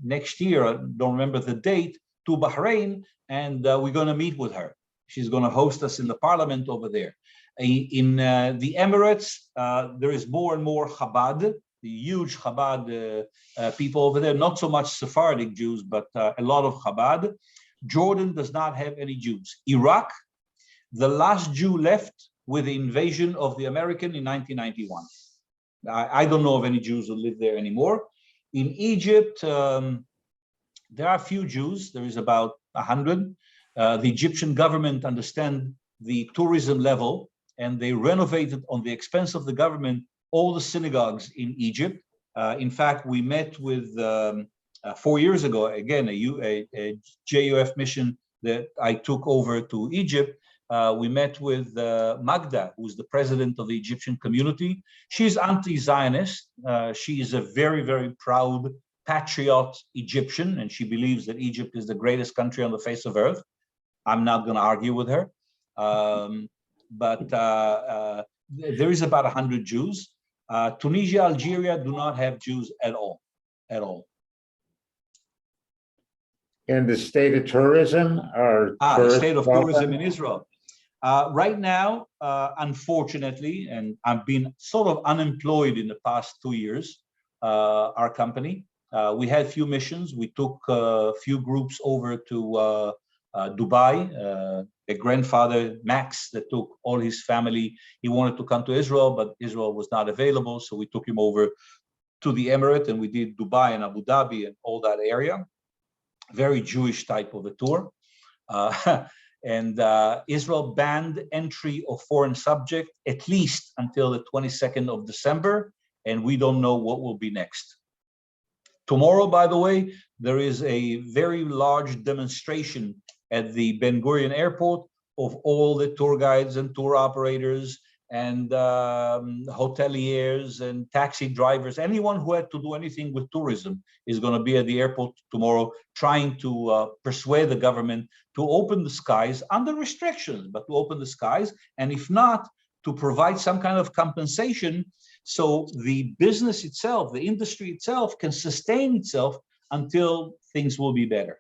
next year, I don't remember the date, to Bahrain, and we're going to meet with her. She's going to host us in the parliament over there. In the Emirates, there is more and more Chabad, the huge Chabad people over there, not so much Sephardic Jews, but a lot of Chabad. Jordan does not have any Jews. Iraq, the last Jew left with the invasion of the American in 1991. I don't know of any Jews who live there anymore. In Egypt, there are a few Jews. There is about 100. The Egyptian government understand the tourism level, and they renovated on the expense of the government all the synagogues in Egypt. In fact, we met with 4 years ago, again, a JUF mission that I took over to Egypt. We met with Magda, who's the president of the Egyptian community. She's anti-Zionist. She is a very, very proud patriot Egyptian, and she believes that Egypt is the greatest country on the face of earth. I'm not going to argue with her. But there is about 100 Jews. Tunisia, Algeria do not have Jews at all, at all. And the state of tourism or The state of tourism in Israel. Right now, unfortunately, and I've been sort of unemployed in the past 2 years, our company, we had few missions. We took a few groups over to Dubai. A grandfather, Max, that took all his family. He wanted to come to Israel, but Israel was not available. So we took him over to the Emirate, and we did Dubai and Abu Dhabi and all that area. Very Jewish type of a tour. And Israel banned entry of foreign subject at least until the 22nd of December, and we don't know what will be next. Tomorrow, by the way, there is a very large demonstration at the Ben Gurion airport of all the tour guides and tour operators and hoteliers and taxi drivers. Anyone who had to do anything with tourism is going to be at the airport tomorrow trying to persuade the government to open the skies under restrictions, but to open the skies, and if not, to provide some kind of compensation so the business itself, the industry itself can sustain itself until things will be better.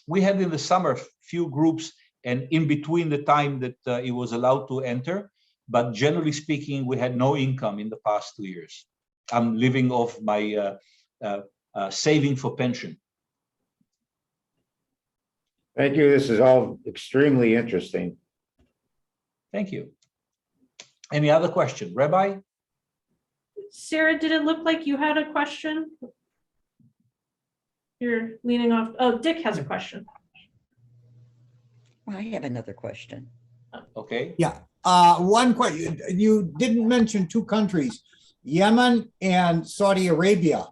We had in the summer few groups, and in between the time that it was allowed to enter, but generally speaking, we had no income in the past 2 years. I'm living off my saving for pension. Thank you. This is all extremely interesting. Thank you. Any other question? Rabbi? Sarah, did it look like you had a question? You're leaning off. Oh, Dick has a question. I have another question. Okay. Yeah, one question. You didn't mention two countries, Yemen and Saudi Arabia.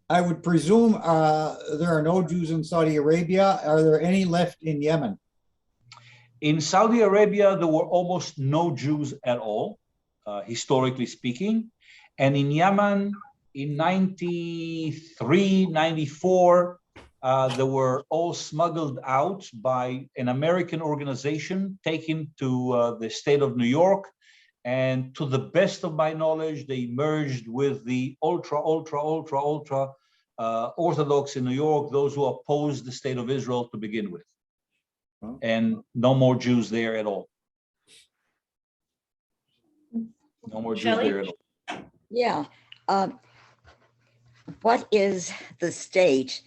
I would presume there are no Jews in Saudi Arabia. Are there any left in Yemen? In Saudi Arabia, there were almost no Jews at all, historically speaking. And in Yemen, in 93, 94, they were all smuggled out by an American organization taken to the state of New York. And to the best of my knowledge, they merged with the ultra Orthodox in New York, those who opposed the state of Israel to begin with. And no more Jews there at all. No more Jews Shelley? there at all. Yeah. What is the state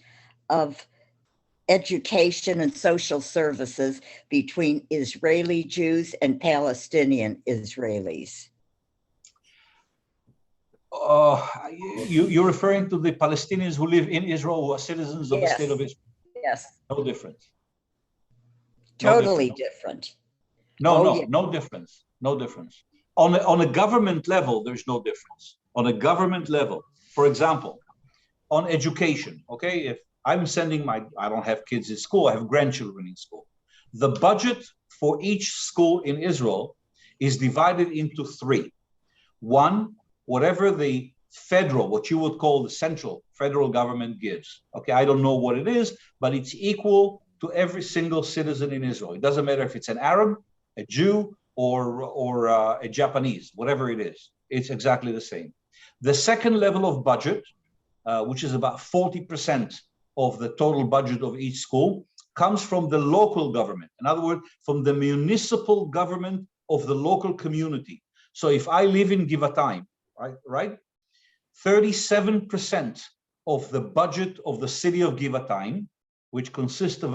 of education and social services between Israeli Jews and Palestinian Israelis? You're referring to the Palestinians who live in Israel, who are citizens of the Yes. state of Israel? Yes, No difference. totally different. No, Oh, no, yeah. no difference. No difference. On a government level, there's no difference. On a government level, for example, on education, okay, if I'm sending I don't have kids in school, I have grandchildren in school. The budget for each school in Israel is divided into three. One, whatever the federal, what you would call the central federal government gives. Okay, I don't know what it is, but it's equal to every single citizen in Israel. It doesn't matter if it's an Arab, a Jew, or a Japanese, whatever it is. It's exactly the same. The second level of budget, which is about 40% of the total budget of each school, comes from the local government. In other words, from the municipal government of the local community. So if I live in Givatayim, right, 37% of the budget of the city of Givatayim, which consists of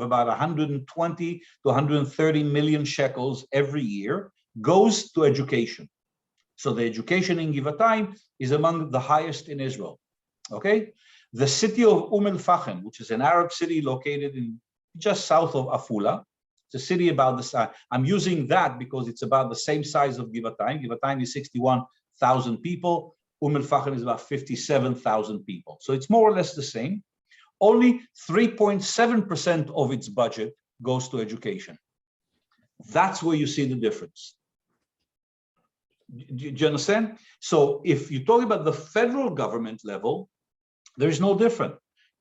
about 120 to 130 million shekels every year, goes to education. So the education in Givatayim is among the highest in Israel. Okay, the city of Fachem, which is an Arab city located in just south of Afula, it's a city about the size. I'm using that because it's about the same size of Givatayim. Givatayim is 61,000 people. Fachem is about 57,000 people. So it's more or less the same. Only 3.7% of its budget goes to education. That's where you see the difference. Do you understand? So if you talk about the federal government level, there's no different.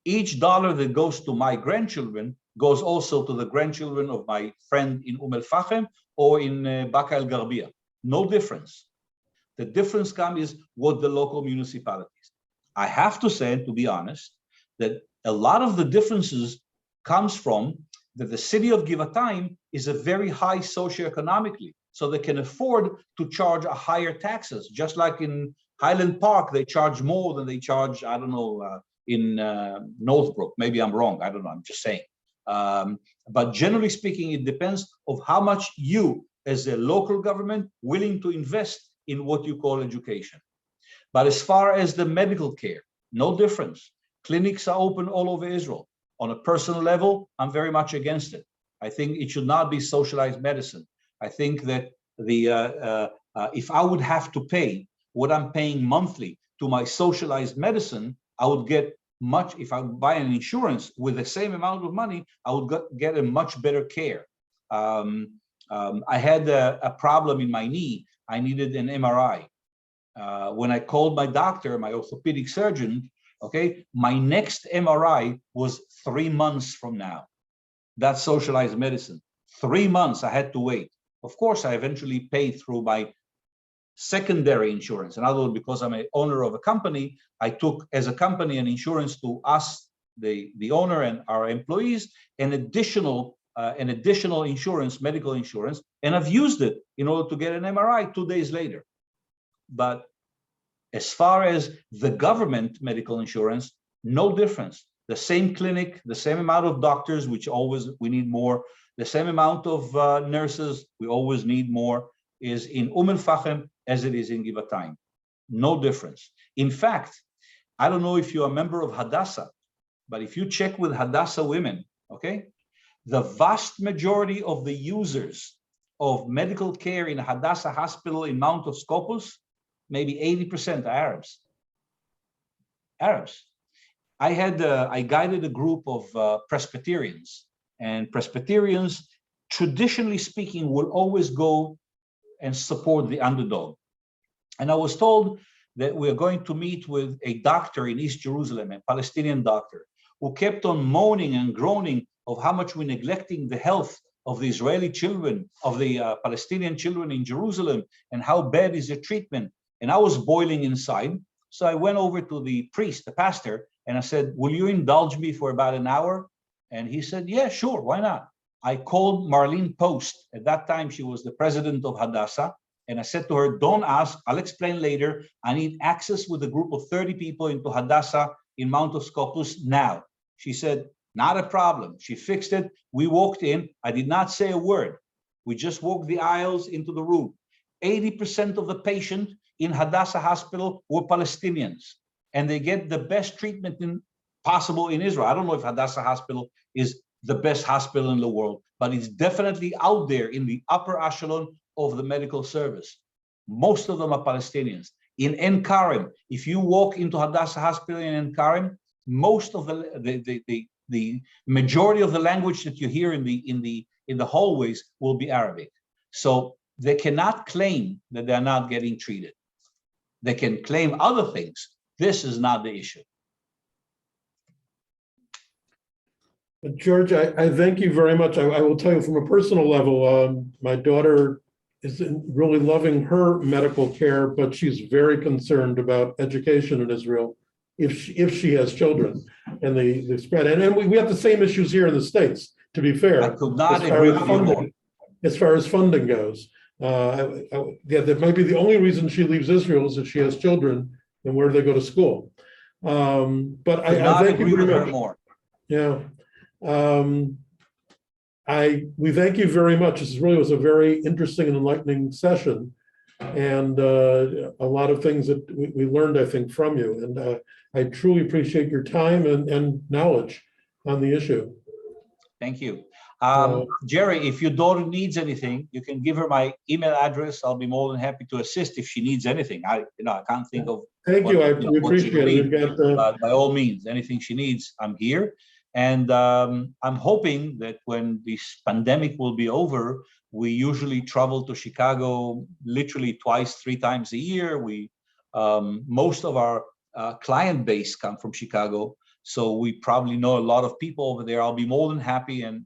Each dollar that goes to my grandchildren goes also to the grandchildren of my friend in Fachem or in Baqa El Garbia. No difference. The difference is what the local municipalities. I have to say, to be honest, that a lot of the differences comes from that the city of Givatayim is a very high socioeconomically, so they can afford to charge a higher taxes. Just like in Highland Park, they charge more than they charge, I don't know, in Northbrook. Maybe I'm wrong. I don't know. I'm just saying. But generally speaking, it depends of how much you, as a local government, willing to invest in what you call education. But as far as the medical care, no difference. Clinics are open all over Israel. On a personal level, I'm very much against it. I think it should not be socialized medicine. I think that if I would have to pay what I'm paying monthly to my socialized medicine, I would get much, if I buy an insurance with the same amount of money, I would get a much better care. I had a problem in my knee. I needed an MRI. When I called my doctor, my orthopedic surgeon, okay, my next MRI was 3 months from now. That's socialized medicine. 3 months I had to wait. Of course, I eventually paid through my secondary insurance. In other words, because I'm an owner of a company, I took as a company an insurance to us, the owner and our employees, an additional insurance, medical insurance, and I've used it in order to get an MRI 2 days later. But as far as the government medical insurance, no difference. The same clinic, the same amount of doctors, which always we need more, the same amount of nurses, we always need more, is in Fachem as it is in Givatayim. No difference. In fact, I don't know if you're a member of Hadassah, but if you check with Hadassah women, okay, the vast majority of the users of medical care in Hadassah Hospital in Mount of Scopus, maybe 80% are Arabs. Arabs. I guided a group of Presbyterians, and Presbyterians traditionally speaking, will always go and support the underdog. And I was told that we're going to meet with a doctor in East Jerusalem, a Palestinian doctor, who kept on moaning and groaning of how much we're neglecting the health of the Israeli children, of the Palestinian children in Jerusalem, and how bad is the treatment. And I was boiling inside. So I went over to the priest, the pastor, and I said, will you indulge me for about an hour? And he said, yeah, sure, why not? I called Marlene Post. At that time, she was the president of Hadassah. And I said to her, don't ask, I'll explain later. I need access with a group of 30 people into Hadassah in Mount of Scopus now. She said, not a problem. She fixed it. We walked in. I did not say a word. We just walked the aisles into the room. 80% of the patients in Hadassah Hospital were Palestinians, and they get the best treatment possible in Israel. I don't know if Hadassah Hospital is the best hospital in the world, but it's definitely out there in the upper echelon of the medical service. Most of them are Palestinians. In En Karim, if you walk into Hadassah Hospital in En Karim, most of the majority of the language that you hear in the hallways will be Arabic. So they cannot claim that they're not getting treated. They can claim other things. This is not the issue. George, I thank you very much. I will tell you from a personal level, my daughter is really loving her medical care, but she's very concerned about education in Israel if she has children and the spread. And we have the same issues here in the States, to be fair. I could not agree with you more. As far as funding goes. Yeah, that might be the only reason she leaves Israel is if she has children and where do they go to school. But I thank you very much. More. Yeah. We thank you very much. This really was a very interesting and enlightening session, and a lot of things that we learned, I think, from you. And I truly appreciate your time and knowledge on the issue. Thank you. Jerry, if your daughter needs anything, you can give her my email address. I'll be more than happy to assist if she needs anything. I can't think of. Thank you. I appreciate it. We've got, by all means, anything she needs, I'm here. And I'm hoping that when this pandemic will be over, we usually travel to Chicago literally twice, 3 times a year. Most of our client base come from Chicago, so we probably know a lot of people over there. I'll be more than happy, and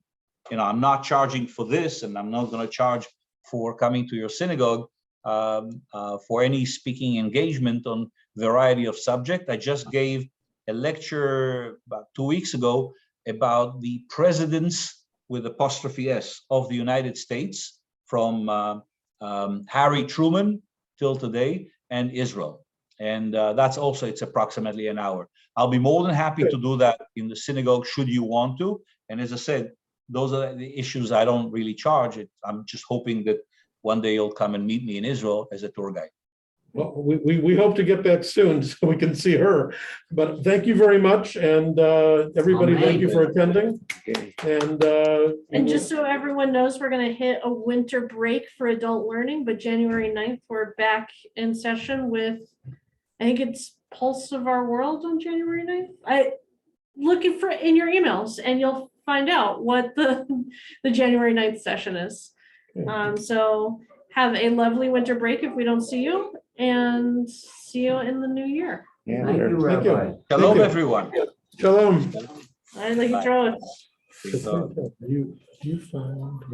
I'm not charging for this, and I'm not going to charge for coming to your synagogue for any speaking engagement on variety of subject. I just gave a lecture about 2 weeks ago about the presidents with apostrophe S of the United States, from Harry Truman till today, and Israel. And that's also, it's approximately an hour. I'll be more than happy to do that in the synagogue should you want to. And as I said, those are the issues I don't really charge. I'm just hoping that one day you'll come and meet me in Israel as a tour guide. well, we hope to get back soon so we can see her. But thank you very much, and everybody, thank you for attending. And just so everyone knows, we're going to hit a winter break for adult learning, but January 9th, we're back in session with, I think it's Pulse of Our World on January 9th. Looking for in your emails, and you'll find out what the January 9th session is. So have a lovely winter break if we don't see you, and see you in the new year. Yeah, Thank sure. you, Thank you. Rabbi. Hello, you. everyone. Shalom. I like it. You found